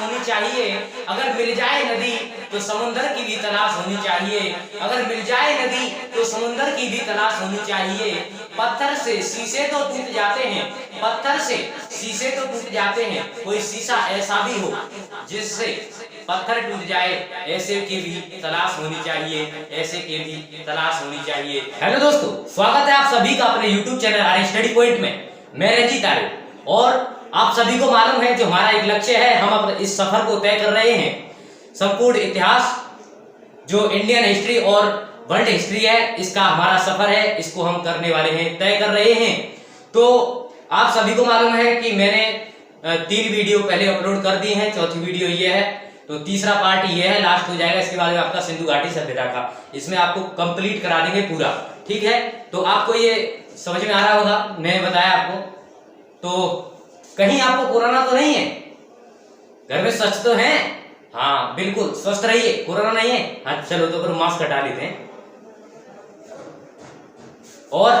होनी चाहिए। अगर मिल जाए नदी तो समुंदर की भी तलाश होनी चाहिए। अगर मिल जाए नदी तो समुंदर की भी तलाश होनी चाहिए। पत्थर से शीशे तो टूट जाते हैं, पत्थर से शीशे तो टूट जाते हैं, कोई शीशा ऐसा भी हो जिससे पत्थर टूट जाए, ऐसे की भी तलाश होनी चाहिए, ऐसे की भी तलाश होनी चाहिए। हेलो दोस्तों, स्वागत है आप सभी का अपने YouTube चैनल आर्य स्टडी पॉइंट में। मैं रंजीत आर्य, और आप सभी को मालूम है जो हमारा एक लक्ष्य है, हम अपने इस सफर को तय कर रहे हैं। संपूर्ण इतिहास जो इंडियन हिस्ट्री और वर्ल्ड हिस्ट्री है, इसका हमारा सफर है, इसको हम करने वाले हैं, तय कर रहे हैं। तो आप सभी को मालूम है कि मैंने 3 वीडियो पहले अपलोड कर दी हैं, चौथी वीडियो ये है, तो तीसरा पार्ट ये है, लास्ट हो जाएगा। इसके बाद में आपका सिंधु घाटी सभ्यता का, इसमें आपको कंप्लीट करा देंगे पूरा, ठीक है। तो आपको ये समझ में आ रहा होगा, मैंने बताया आपको। तो कहीं आपको कोरोना तो नहीं है, घर में स्वच्छ तो है? हाँ बिल्कुल स्वस्थ रहिए, कोरोना नहीं है। हाँ चलो तो फिर मास्क हटा लेते हैं। और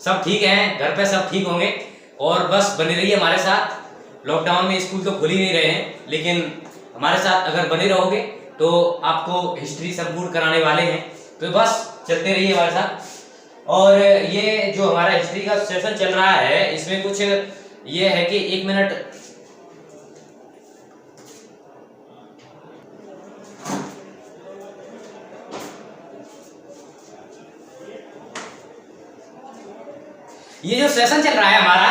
सब ठीक है, घर पे सब ठीक होंगे, और बस बने रहिए हमारे साथ। लॉकडाउन में स्कूल तो खुल ही नहीं रहे हैं, लेकिन हमारे साथ अगर बने रहोगे तो आपको हिस्ट्री संपूर्ण कराने वाले हैं, तो बस चलते रहिए हमारे साथ। और ये जो हमारा हिस्ट्री का सेशन चल रहा है, इसमें कुछ ये है कि 1 मिनट ये जो सेशन चल रहा है हमारा,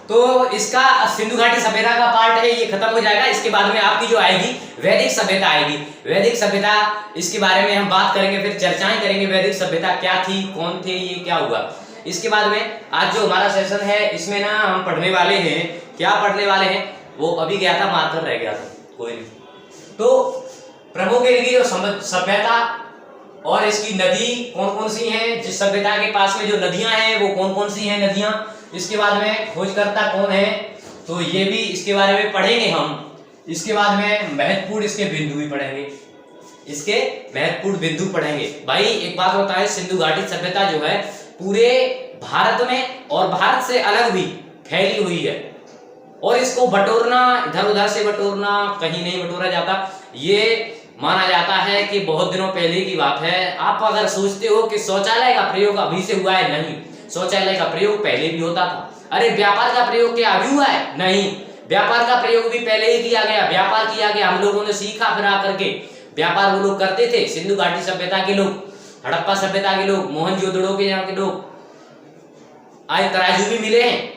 तो इसका सिंधु घाटी सभ्यता का पार्ट है, ये खत्म हो जाएगा। इसके बाद में आपकी जो आएगी वैदिक सभ्यता आएगी। वैदिक सभ्यता, इसके बारे में हम बात करेंगे, फिर चर्चाएं करेंगे। वैदिक सभ्यता क्या थी, कौन थे, ये क्या हुआ। इसके बाद में आज जो हमारा सेशन है, इसमें ना हम पढ़ने वाले हैं, क्या पढ़ने वाले हैं वो अभी गया था, मार्कर रह गया था, कोई नहीं। तो प्रमुख इनकी जो सभ्यता और इसकी नदी कौन कौन सी हैं, जिस सभ्यता के पास में जो नदियां हैं वो कौन कौन सी हैं नदियां। इसके बाद में खोजकर्ता कौन है, तो ये भी इसके बारे में पढ़ेंगे हम। इसके बाद में महत्वपूर्ण इसके बिंदु भी पढ़ेंगे, इसके महत्वपूर्ण बिंदु पढ़ेंगे। भाई एक बात होता है, सिंधु घाटी सभ्यता जो है पूरे भारत में और भारत से अलग भी फैली हुई है, और इसको बटोरना, इधर उधर से बटोरना, कहीं नहीं बटोरा जाता। ये माना जाता है कि बहुत दिनों पहले की बात है। आप अगर सोचते हो कि शौचालय का प्रयोग अभी से हुआ है, नहीं, शौचालय का प्रयोग पहले भी होता था। अरे व्यापार का प्रयोग क्या अभी हुआ है? नहीं, व्यापार का प्रयोग भी पहले ही किया गया, व्यापार किया गया, हम लोगों ने सीखा फिर आकर के। व्यापार वो लोग करते थे, सिंधु घाटी सभ्यता के लोग, हड़प्पा सभ्यता के लोग, मोहनजोदड़ो के यहाँ के लोग। आज तराजू भी मिले हैं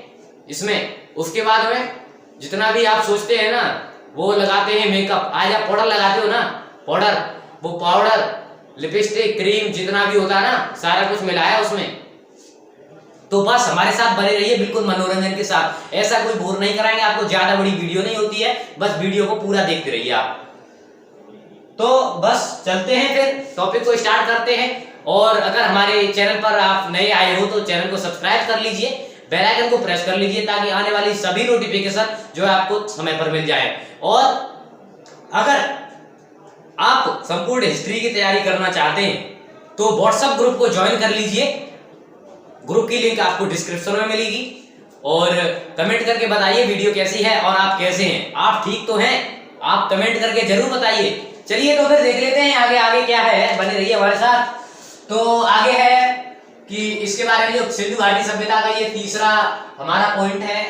इसमें। उसके बाद में जितना भी आप सोचते हैं ना, वो लगाते हैं मेकअप। आज आप पाउडर लगाते हो ना, पाउडर, वो पाउडर, लिपस्टिक, क्रीम, जितना भी होता है ना, सारा कुछ मिलाया उसमें। तो बस हमारे साथ बने रहिए, बिल्कुल मनोरंजन के साथ। ऐसा कोई बोर नहीं कराएंगे आपको, ज्यादा बड़ी वीडियो नहीं होती है, बस वीडियो को पूरा देखते रहिए आप। तो बस चलते हैं, फिर टॉपिक को स्टार्ट करते हैं। और अगर हमारे चैनल पर आप नए आए हो तो चैनल को सब्सक्राइब कर लीजिए, बेल आइकन को प्रेस कर लीजिए, ताकि आने वाली सभी नोटिफिकेशन जो है आपको समय पर मिल जाए। और अगर आप संपूर्ण हिस्ट्री की तैयारी करना चाहते हैं तो व्हाट्सएप ग्रुप को ज्वाइन कर लीजिए। ग्रुप की लिंक आपको डिस्क्रिप्शन में मिलेगी। और कमेंट करके बताइए वीडियो कैसी है और आप कैसे हैं, आप ठीक तो हैं, आप कमेंट करके जरूर बताइए। चलिए तो फिर देख लेते हैं आगे आगे क्या है, बने रहिए हमारे साथ। तो आगे है कि इसके बारे में जो सिंधु घाटी सभ्यता का ये तीसरा हमारा पॉइंट है,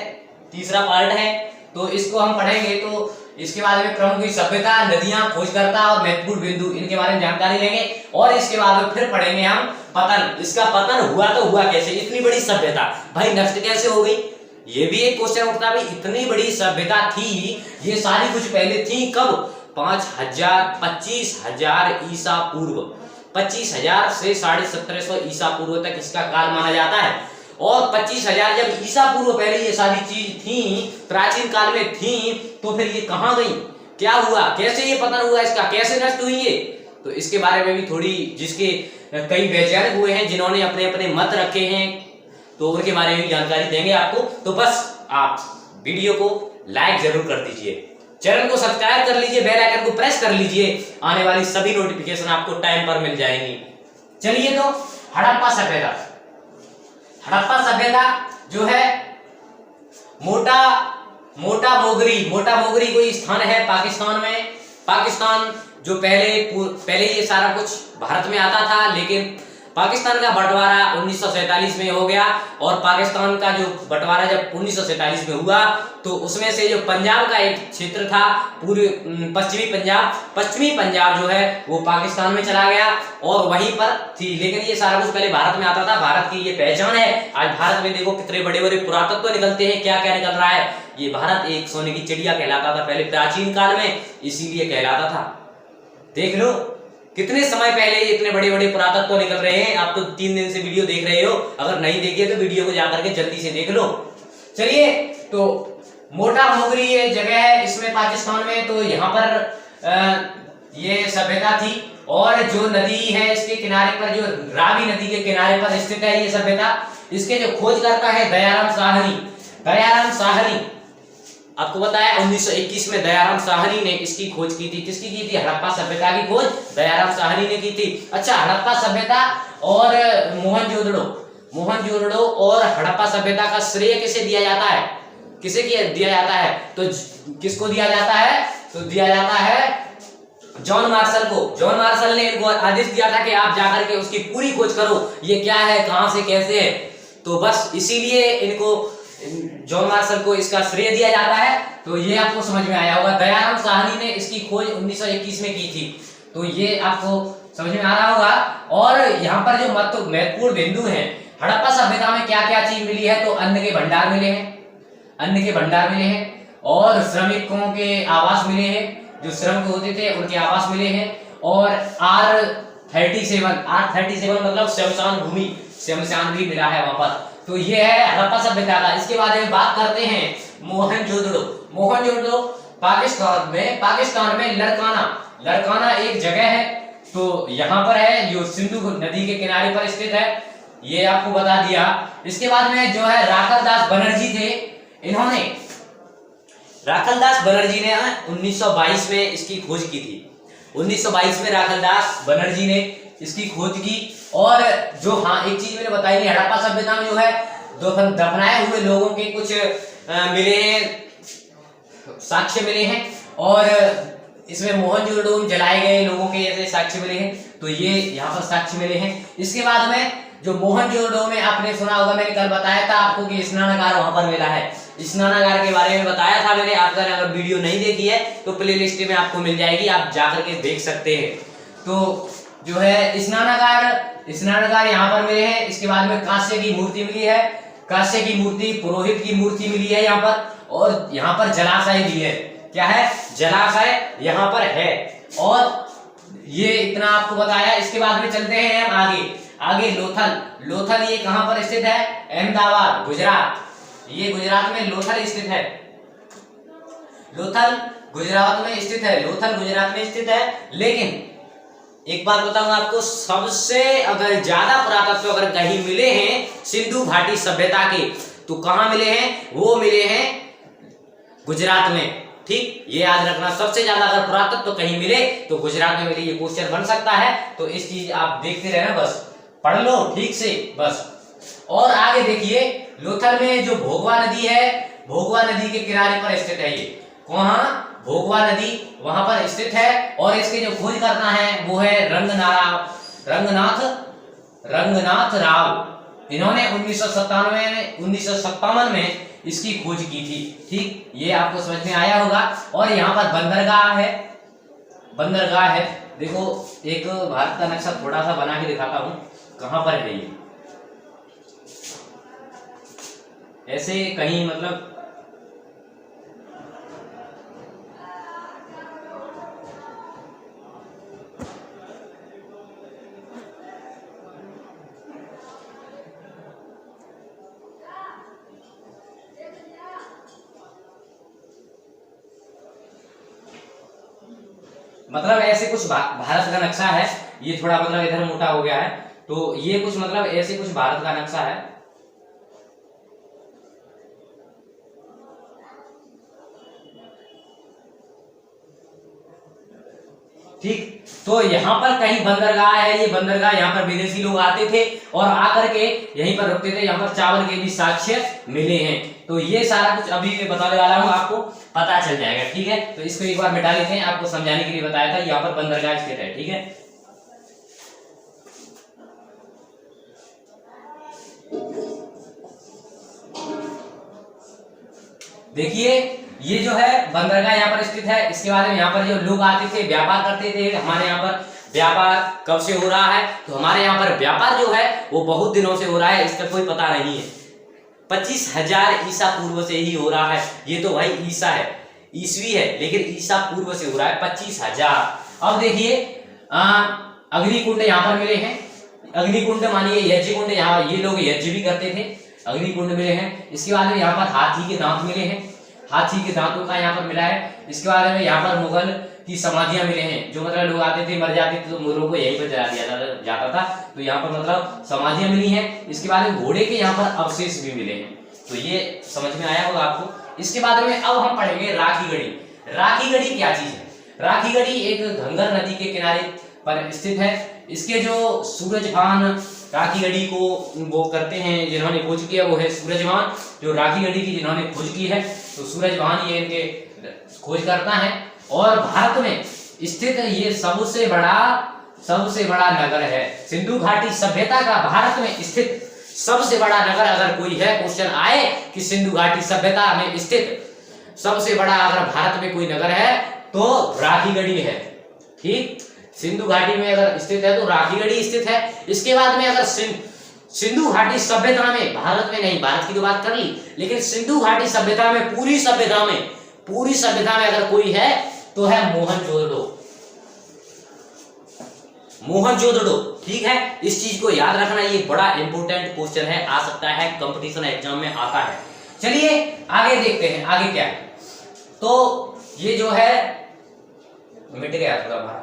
तीसरा पार्ट है, तो इसको हम पढ़ेंगे। तो इसके बाद में प्रमुख सभ्यता, नदियां, खोजकर्ता और महत्वपूर्ण बिंदु, इनके बारे में जानकारी लेंगे। और इसके बाद में फिर पढ़ेंगे हम पतन। इसका पतन हुआ तो हुआ कैसे, इतनी बड़ी सभ्यता भाई नष्ट कैसे हो गई, ये भी एक क्वेश्चन उठता है। इतनी बड़ी सभ्यता थी, ये सारी कुछ पहले थी कब? 25,000 ईसा पूर्व, 25,000 से 1750 ईसा पूर्व तक इसका काल माना जाता है। और 25,000 जब ईसा पूर्व पहले ये सारी चीज थी, प्राचीन काल में थी, तो फिर ये कहां गई, क्या हुआ, कैसे ये पतन हुआ इसका, कैसे नष्ट हुई ये, तो इसके बारे में भी थोड़ी, जिसके कई वैज्ञानिक हुए हैं जिन्होंने अपने अपने मत रखे हैं, तो उनके बारे में जानकारी देंगे आपको। तो बस आप वीडियो को लाइक जरूर कर दीजिए, चैनल को सब्सक्राइब कर लीजिए, बेल आइकन को प्रेस कर लीजिए, आने वाली सभी नोटिफिकेशन आपको टाइम पर मिल जाएंगी। चलिए तो हड़प्पा सभ्यता। हड़प्पा सभ्यता जो है मोटा मोटा मोगरी कोई स्थान है पाकिस्तान में। पाकिस्तान जो पहले ये सारा कुछ भारत में आता था, लेकिन पाकिस्तान का बंटवारा 1947 में हो गया। और पाकिस्तान का जो बंटवारा जब 1947 में हुआ तो उसमें से जो पंजाब का एक क्षेत्र था, पूरे पश्चिमी पंजाब जो है वो पाकिस्तान में चला गया और वहीं पर थी। लेकिन ये सारा कुछ पहले भारत में आता था। भारत की ये पहचान है। आज भारत में देखो कितने बड़े बड़े पुरातत्व निकलते हैं, क्या क्या निकल रहा है। ये भारत एक सोने की चिड़िया कहलाता था पहले प्राचीन काल में, इसीलिए कहलाता था। देख लो कितने समय पहले इतने बड़े बड़े पुरातत्व निकल रहे हैं। आप तो 3 दिन से वीडियो देख रहे हो, अगर नहीं देखिए तो वीडियो को जाकर के जल्दी से देख लो। चलिए, तो मोटा मोगरी ये जगह है इसमें पाकिस्तान में। तो यहाँ पर ये सभ्यता थी और जो नदी है इसके किनारे पर, जो रावी नदी के किनारे पर स्थित है ये सभ्यता। इसके जो खोज करता है दयाराम साहनी। आपको बताया 1921 में दयाराम साहनी ने इसकी खोज की थी। किसकी की थी? हड़प्पा सभ्यता की खोज दयाराम साहनी ने की थी। अच्छा, हड़प्पा सभ्यता और मोहनजोदड़ो और हड़प्पा सभ्यता का श्रेय किसे दिया जाता है? दिया जाता है? तो किसको दिया जाता है? तो दिया जाता है जॉन मार्शल को। जॉन मार्शल ने इनको आदेश दिया था कि आप जाकर के उसकी पूरी खोज करो, ये क्या है, कहां से कैसे है। तो बस इसीलिए इनको, जॉन मार्शल को इसका श्रेय दिया जाता है। तो ये आपको समझ में आया होगा। दयाराम साहनी ने इसकी खोज 1921 में की थी। तो ये आपको समझ में आ रहा होगा। और यहाँ पर जो महत्वपूर्ण बिंदु हैं, हड़प्पा सभ्यता में क्या क्या चीज मिली है? तो अन्न के भंडार मिले हैं और श्रमिकों के आवास मिले हैं, जो श्रमिक होते थे उनके आवास मिले हैं। और R37 मतलब शमशान भी मिला है वहां पर। तो ये है हड़प्पा सभ्यता का। इसके बारे में बात करते हैं मोहनजोदड़ो पाकिस्तान में लड़काना एक जगह है। तो यहाँ पर है, जो सिंधु नदी के किनारे पर स्थित है, ये आपको बता दिया। इसके बाद में जो है राखलदास बनर्जी थे। राखलदास बनर्जी ने 1922 में इसकी खोज की थी। 1922 में राखलदास बनर्जी ने इसकी खोज की। और जो, हाँ, एक चीज मैंने बताई नहीं, हड़प्पा सभ्यता में जो है दफनाए हुए लोगों के कुछ मिले हैं, साक्ष्य मिले हैं। और इसमें मोहनजोदड़ो में जलाए गए लोगों के ऐसे साक्ष्य मिले हैं। तो ये यहाँ पर साक्ष्य मिले हैं। इसके बाद में जो मोहनजोदड़ो में आपने सुना होगा, मैंने कल बताया था आपको कि स्नानागार वहां पर मिला है। स्नानागार के बारे में बताया था मैंने। आप अगर वीडियो नहीं देखी है तो प्लेलिस्ट में आपको मिल जाएगी, आप जाकर के देख सकते हैं। तो जो है स्नानागार यहाँ पर मिले हैं। इसके बाद में कांस्य की मूर्ति मिली है, पुरोहित की मूर्ति मिली है यहाँ पर। और यहाँ पर जलाशय भी है। क्या है? जलाशय यहाँ पर है। और ये इतना आपको बताया। इसके बाद में चलते हैं हम आगे लोथल ये कहां पर स्थित है? अहमदाबाद, गुजरात। ये गुजरात में लोथल स्थित है। लोथल गुजरात में स्थित है। लेकिन एक बात बताऊंगा आपको, सबसे अगर ज्यादा पुरातत्व अगर कहीं मिले हैं सिंधु घाटी सभ्यता के, तो कहां मिले हैं? वो मिले हैं गुजरात में। ठीक, ये याद रखना। सबसे ज्यादा अगर पुरातत्व कहीं मिले तो गुजरात में मिले। ये क्वेश्चन बन सकता है, तो इस चीज आप देखते रहना, बस पढ़ लो ठीक से बस। और आगे देखिए, लोथल में जो भोगवा नदी है, भोगवा नदी के किनारे पर स्थित है। ये कहां? भोगवा नदी वहां पर स्थित है। और इसके जो खोज करता है वो है रंगनाथ राव। इन्होंने 1957 में इसकी खोज की थी। ठीक, ये आपको समझ में आया होगा। और यहाँ पर बंदरगाह है। देखो, एक भारत का नक्शा थोड़ा सा बना के दिखाता हूं, कहां पर है ये। ऐसे कहीं मतलब ऐसे कुछ भारत का नक्शा है। ये थोड़ा मतलब इधर मोटा हो गया है। तो ये कुछ मतलब ऐसे कुछ भारत का नक्शा है। ठीक। तो यहाँ पर कहीं बंदरगाह है, ये बंदरगाह, यहाँ पर विदेशी लोग आते थे और आकर के यहीं पर रुकते थे। यहाँ पर चावल के भी साक्ष्य मिले हैं। तो ये सारा कुछ अभी मैं बताने वाला हूँ, आपको पता चल जाएगा, ठीक है। तो इसको एक बार मिटा लेते हैं, आपको समझाने के लिए बताया था। यहाँ पर बंदरगाह स्थित है, ठीक है। देखिए ये जो है बंदरगाह यहाँ पर स्थित है। इसके बाद में यहाँ पर जो लोग आते थे, व्यापार करते थे। हमारे यहाँ पर व्यापार कब से हो रहा है? तो हमारे यहाँ पर व्यापार जो है वो बहुत दिनों से हो रहा है, इसका कोई पता नहीं है। 25,000 ईसा पूर्व से ही हो रहा है। ये तो भाई ईसा है, ईसवी है, लेकिन ईसा पूर्व से हो रहा है 25,000। अब देखिए अग्निकुंड यहाँ पर मिले हैं। अग्निकुंड मानिए यज्ञ कुंड, यहाँ ये लोग यज्ञ भी करते थे। अग्निकुंड मिले हैं। इसके बाद में यहाँ पर हाथी के दांत मिले हैं, हाथी के दांतों का यहाँ पर मिला है। इसके बाद में यहाँ पर मुगल की समाधियां मिले हैं। जो मतलब लोग आते थे, मर जाते थे तो मुगलों को यहीं पर जला दिया जाता था। तो यहाँ पर मतलब समाधियां मिली हैं। इसके बाद में घोड़े के यहाँ पर अवशेष भी मिले हैं। तो ये समझ में आया होगा आपको। इसके बाद में अब हम पढ़ेंगे राखी गढ़ी। राखी गढ़ी क्या चीज है? राखी गढ़ी एक घंगर नदी के किनारे पर स्थित है। इसके जो सूरजभान राखी गढ़ी को वो करते हैं, जिन्होंने खोज किया वो है सूरजभान। जो राखी गढ़ी की जिन्होंने खोज की है तो सूरजभान ये इनके खोज करता है। और भारत में स्थित ये सबसे बड़ा नगर है। सिंधु घाटी सभ्यता का भारत में स्थित सबसे बड़ा नगर अगर कोई है, क्वेश्चन आए कि सिंधु घाटी सभ्यता में स्थित सबसे बड़ा अगर भारत में कोई नगर है तो राखी गढ़ी है, ठीक। सिंधु घाटी में अगर स्थित है तो राखी गढ़ी स्थित है। इसके बाद में अगर सिंधु घाटी सभ्यता में, भारत में नहीं, भारत की तो बात कर ली, लेकिन सिंधु घाटी सभ्यता में, पूरी सभ्यता में अगर कोई है तो है मोहनजोदड़ो, ठीक है। इस चीज को याद रखना, ये बड़ा इंपॉर्टेंट क्वेश्चन है, आ सकता है कंपटीशन एग्जाम में आता है। चलिए आगे देखते हैं, आगे क्या है। तो ये जो है मिट गया थोड़ा भाड़ा।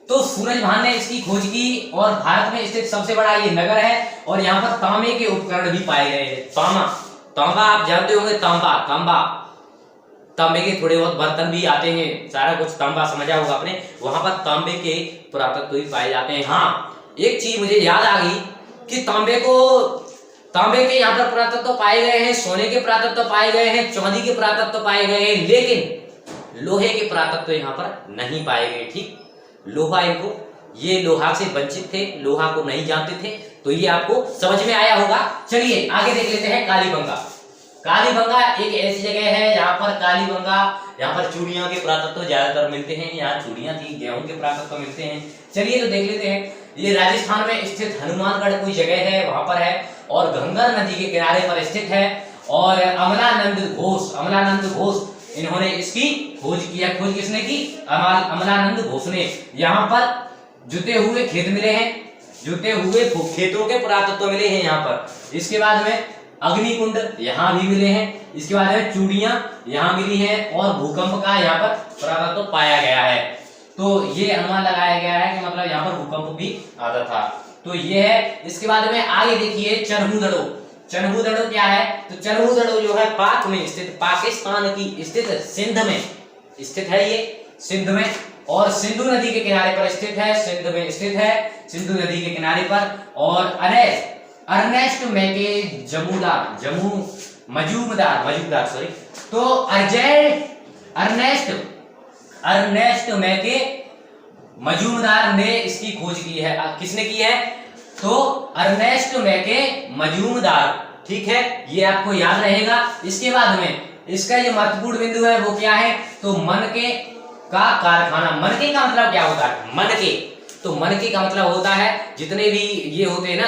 तो सूरजभान ने इसकी खोज की और भारत में स्थित सबसे बड़ा ये नगर है। और यहाँ पर तांबे के उपकरण भी पाए गए हैं। तांबा आप जानते होंगे, तांबे के थोड़े बहुत बर्तन भी आते हैं, सारा कुछ तांबा समझा होगा आपने। वहां पर तांबे के पुरातत्व भी पाए जाते हैं। हाँ, एक चीज मुझे याद आ गई कि तांबे के यहाँ पर पुरातत्व पाए गए हैं, सोने के पुरातत्व पाए गए हैं, चांदी के पुरातत्व पाए गए हैं, लेकिन लोहे के पुरातत्व यहाँ पर नहीं पाए गए, ठीक। लोहा, इनको ये लोहा से वंचित थे, लोहा को नहीं जानते थे। तो ये आपको समझ में आया होगा। चलिए आगे देख लेते हैं कालीबंगा। कालीबंगा एक ऐसी जगह है जहां पर यहाँ पर चूड़ियों के पुरातत्व ज्यादातर मिलते हैं। यहाँ चूड़ियां थी, गेहूं के पुरातत्व मिलते हैं। चलिए तो देख लेते हैं। ये राजस्थान में स्थित हनुमानगढ़ कोई जगह है, वहां पर है और गंगर नदी के किनारे पर स्थित है। और अमलानंद घोष इन्होंने इसकी खोज किया। खोज किसने की? अमलानंद घोष ने। यहाँ पर जुते हुए खेत मिले हैं, जुते हुए खेतों के पुरातत्व मिले हैं यहाँ पर। इसके बाद में अग्निकुंड यहाँ भी मिले हैं। इसके बाद में चूड़ियां यहाँ मिली हैं और भूकंप का यहाँ पर पुरातत्व पाया गया है। तो ये अनुमान लगाया गया है कि मतलब यहाँ पर भूकंप भी आता था। तो ये है। इसके बाद में आगे देखिए चरहूदड़ो। चरहूदड़ो क्या है? तो चरहूदड़ो जो है पाक में स्थित, पाकिस्तान की स्थित सिंध में स्थित है। ये सिंध में और सिंधु नदी के किनारे पर स्थित है। सिंध में स्थित है, सिंधु नदी के किनारे पर। और अर्नेस्ट मैके मजूमदार सॉरी। तो अर्नेस्ट मैके मजूमदार ने इसकी खोज की है। किसने की है? तो अर्नेस्ट मैके मजूमदार, ठीक है। ये आपको याद रहेगा। इसके बाद में इसका जो महत्वपूर्ण बिंदु है वो क्या है? तो मनके का कारखाना। मनके का मतलब क्या होता है? मनके, तो मनके का मतलब होता है जितने भी ये होते हैं ना,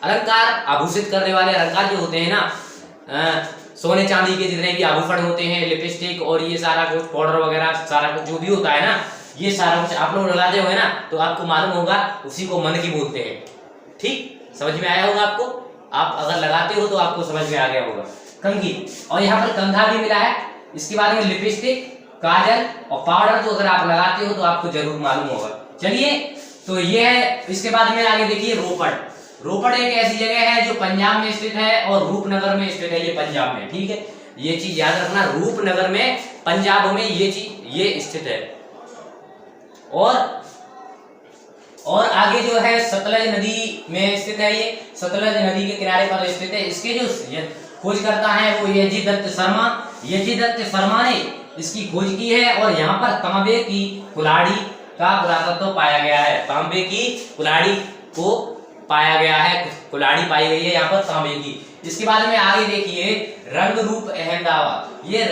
अलंकार आभूषित करने वाले अलंकार जो होते हैं ना, सोने चांदी के जितने भी आभूषण होते हैं, लिपस्टिक और ये सारा कुछ, पाउडर वगैरह, सारा कुछ जो भी होता है ना, ये सारा कुछ आप लोग लगाते हो ना, तो आपको मालूम होगा उसी को मनकी बोलते हैं, ठीक। समझ में आया होगा आपको। आप अगर लगाते हो तो आपको समझ में आ गया होगा। कंघी, और यहाँ पर कंघा भी मिला है। इसके बाद में लिपस्टिक, काजल और पाउडर तो अगर आप लगाते हो तो आपको जरूर मालूम होगा। चलिए तो ये है। इसके बाद में आगे देखिए रोपड़ एक ऐसी जगह है जो पंजाब में स्थित है और रूपनगर में स्थित है, ये पंजाब में, ठीक है। ये चीज याद रखना, रूपनगर में पंजाब में ये चीज ये स्थित है। और आगे जो है सतलज नदी में स्थित है, ये सतलज नदी के किनारे पर स्थित है। इसके जो खोज करता है वो यजीदत्त शर्मा ने इसकी खोज की है। और यहाँ पर तांबे की कुल्हाड़ी का पुरातत्व पाया गया है, तांबे की कुल्हाड़ी को पाया गया है, कुल्हाड़ी पाई गई है यहाँ पर तांबे की। इसके बाद में आगे देखिए रंगरूप अहमदाबाद, ये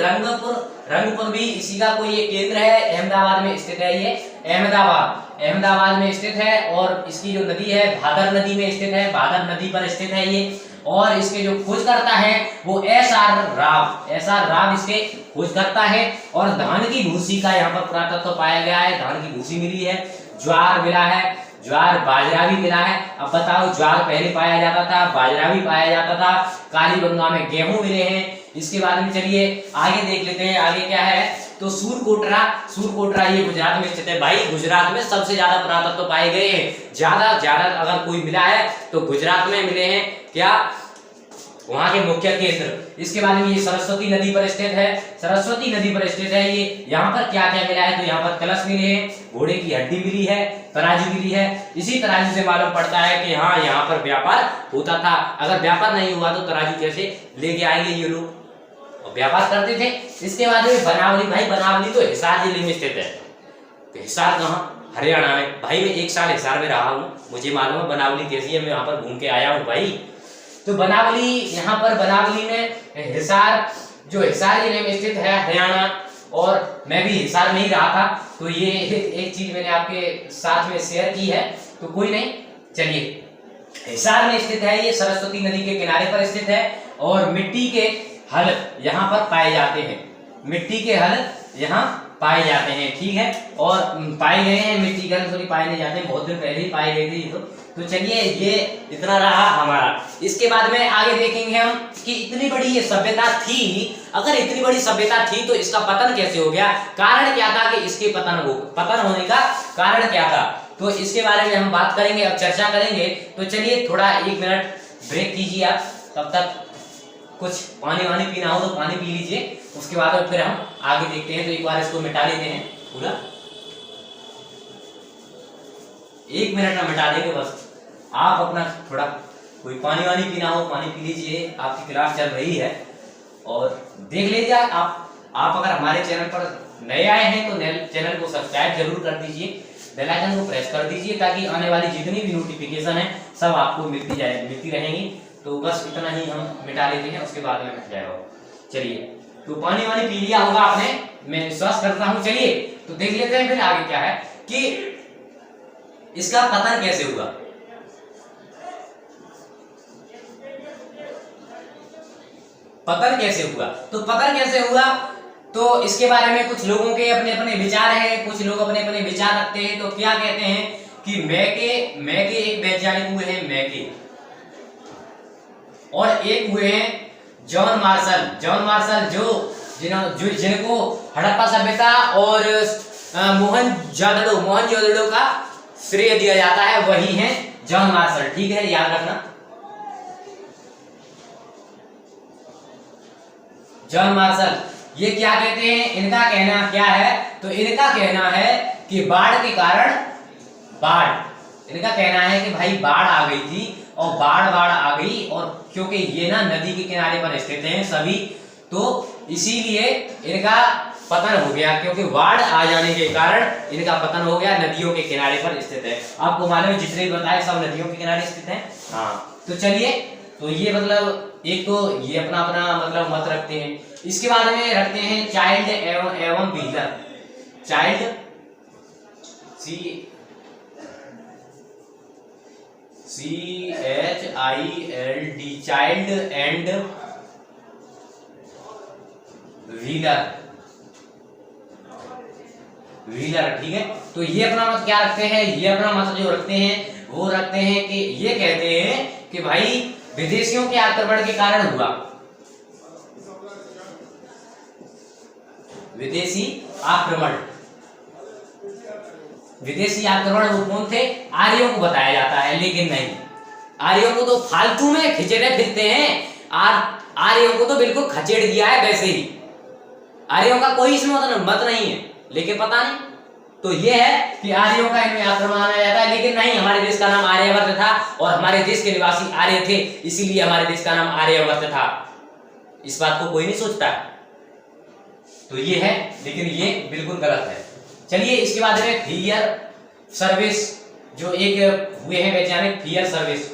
रंगपुर भी इसी का कोई एक केंद्र है, अहमदाबाद में स्थित है। ये अहमदाबाद में स्थित है। और इसकी जो नदी है भादर नदी में स्थित है, भादर नदी पर स्थित है ये। और इसके जो खोज करता है वो एस.आर. राव इसके खोज करता है। और धान की भूसी का यहाँ पर पुरातत्व पाया गया है, धान की भूसी मिली है, ज्वार मिला है, ज्वार बाजरा भी मिला है। अब बताओ, ज्वार पहले पाया जाता था, बाजरा भी पाया जाता था, कालीबंगा में गेहूं मिले हैं। इसके बाद में चलिए आगे देख लेते हैं, आगे क्या है। तो सूरकोटरा ये गुजरात में स्थित है। भाई गुजरात में सबसे ज्यादा पुरातत्व पाए गए हैं, ज्यादा अगर कोई मिला है तो गुजरात में मिले हैं, क्या वहां के मुख्य केंद्र। इसके बाद में ये सरस्वती नदी पर स्थित है ये। यहाँ पर क्या क्या मिला है, तो यहाँ पर कलश मिले हैं, घोड़े की हड्डी मिली है, तराजू मिली है। इसी तराजू से मालूम पड़ता है कि हाँ यहाँ पर व्यापार होता था। अगर व्यापार नहीं हुआ तो तराजू कैसे लेके आएंगे ये लोग, व्यापार करते थे। इसके बाद में बनावली, भाई बनावली तो हिसार जिले में स्थित है। तो हिसार कहाँ, हरियाणा में। भाई मैं 1 साल हिसार में रहा हूँ, मुझे मालूम है बनावली कैसी है, मैं वहां पर घूम के आया हूँ भाई। तो बनावली, यहाँ पर बनावली में हिसार जिले में स्थित है, हरियाणा। और मैं भी हिसार में ही रहा था, तो ये एक चीज मैंने आपके साथ में शेयर की है, तो कोई नहीं। चलिए हिसार में स्थित है ये, सरस्वती नदी के किनारे पर स्थित है। और मिट्टी के हल यहाँ पर पाए जाते हैं, मिट्टी के हल यहाँ पाए जाते हैं, ठीक है। और पाए गए हैं, मिट्टी के हल थोड़ी पाए नहीं जाते, बहुत दिन पहले ही पाए गए थे। तो चलिए ये इतना रहा हमारा। इसके बाद में आगे देखेंगे हम कि इतनी बड़ी ये सभ्यता थी, अगर इतनी बड़ी सभ्यता थी तो इसका पतन कैसे हो गया, कारण क्या था कि इसके पतन होने का कारण क्या था, तो इसके बारे में हम बात करेंगे, अब चर्चा करेंगे। तो चलिए थोड़ा 1 मिनट ब्रेक कीजिए आप, तब तक कुछ पानी वानी पीना हो तो पानी पी लीजिए। उसके बाद फिर हम आगे देखते हैं। तो एक बार इसको मिटा लेते हैं पूरा, 1 मिनट में मिटा देंगे बस। आप अपना थोड़ा कोई पानी वानी पीना हो पानी पी लीजिए, आपकी क्लास चल रही है। और देख लीजिए आप अगर हमारे चैनल पर नए आए हैं तो चैनल को सब्सक्राइब जरूर कर दीजिए, बेल आइकन को प्रेस कर दीजिए, ताकि आने वाली जितनी भी नोटिफिकेशन है सब आपको मिलती रहेंगी। तो बस इतना ही हम मिटा लेते हैं, उसके बाद में मिट जाएगा। चलिए, तो पानी वानी पी लिया होगा आपने, मैं विश्वास करता हूं। चलिए तो देख लेते हैं फिर आगे क्या है कि इसका पतन कैसे हुआ। पतन कैसे हुआ, तो इसके बारे में कुछ लोगों के अपने अपने विचार हैं, कुछ लोग अपने अपने विचार रखते हैं। तो क्या कहते हैं कि मैके एक वैज्ञानिक हुए हैं, मैके, और एक हुए हैं जॉन मार्शल जिनको हड़प्पा सभ्यता और मोहनजोदड़ो का श्रेय दिया जाता है, वही हैं जॉन मार्शल, ठीक है, याद रखना। जॉन मार्शल ये क्या कहते हैं, इनका कहना क्या है, तो इनका कहना है कि बाढ़ के कारण इनका कहना है कि भाई बाढ़ आ गई थी, और बाढ़ आ गई, और क्योंकि ये ना नदी के किनारे पर स्थित हैं सभी, तो इसीलिए इनका पतन हो गया, क्योंकि बाढ़ आ जाने के कारण इनका पतन हो गया, नदियों के किनारे पर स्थित है। आपको मालूम है जितने भी बताए सब नदियों के किनारे स्थित हैं। हाँ, तो चलिए, तो ये मतलब एक तो ये अपना मतलब मत रखते हैं। इसके बाद में रखते हैं चाइल्ड एवं wheeler, child CHILD, child and wheeler, ठीक है। तो ये अपना मत क्या रखते हैं, ये अपना मत जो रखते हैं वो रखते हैं कि ये कहते हैं कि भाई विदेशियों के आक्रमण के कारण हुआ, विदेशी आक्रमण वो कौन थे, आर्यों को बताया जाता है, लेकिन नहीं, आर्यों को तो फालतू में खिचड़े फिरते हैं। आर्यों को तो बिल्कुल खचेड़ दिया है वैसे ही, आर्यों का कोई इसमें मत नहीं है, लेकिन पता नहीं। तो ये है कि आर्यों का इनमें आक्रमण आया जाता है, लेकिन नहीं, हमारे देश का नाम आर्यवर्त था और हमारे देश के निवासी आर्य थे, इसीलिए हमारे देश का नाम आर्यवर्त था। इस बात को कोई नहीं सोचता। तो ये है, लेकिन ये बिल्कुल गलत है। चलिए इसके बाद में फियर सर्विस, जो एक हुए हैं वैज्ञानिक फियर सर्विस।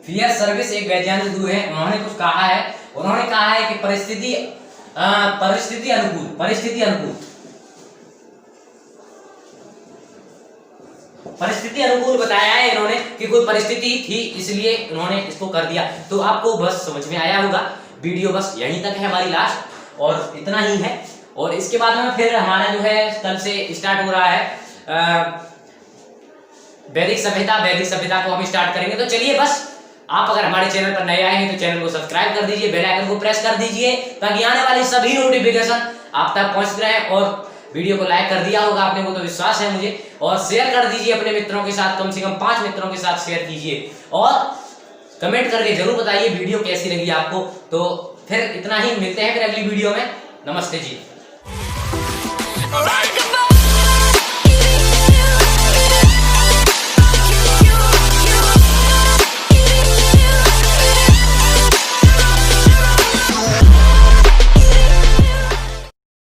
फियर सर्विस एक वैज्ञानिक हुए हैं, उन्होंने कुछ कहा है। उन्होंने कहा है कि परिस्थिति अनुकूल बताया है इन्होंने कि कोई परिस्थिति थी इसलिए उन्होंने इसको कर दिया। तो आपको बस समझ में आया होगा। वीडियो बस यहीं तक है हमारी लास्ट, और इतना ही है। और इसके बाद में फिर हमारा जो है कल से स्टार्ट हो रहा है वैदिक सभ्यता को हम स्टार्ट करेंगे। तो चलिए बस, आप अगर हमारे चैनल पर नए आए हैं तो चैनल को सब्सक्राइब कर दीजिए, बेल आइकन को प्रेस कर दीजिए, ताकि आने वाली सभी नोटिफिकेशन आप तक पहुंच रहे हैं। और वीडियो को लाइक कर दिया होगा आपने, वो तो विश्वास है मुझे। और शेयर कर दीजिए अपने मित्रों के साथ, कम से कम 5 मित्रों के साथ शेयर कीजिए, और कमेंट करके जरूर बताइए वीडियो कैसी लगी आपको। तो फिर इतना ही, मिलते हैं फिर अगली वीडियो में। नमस्ते जी।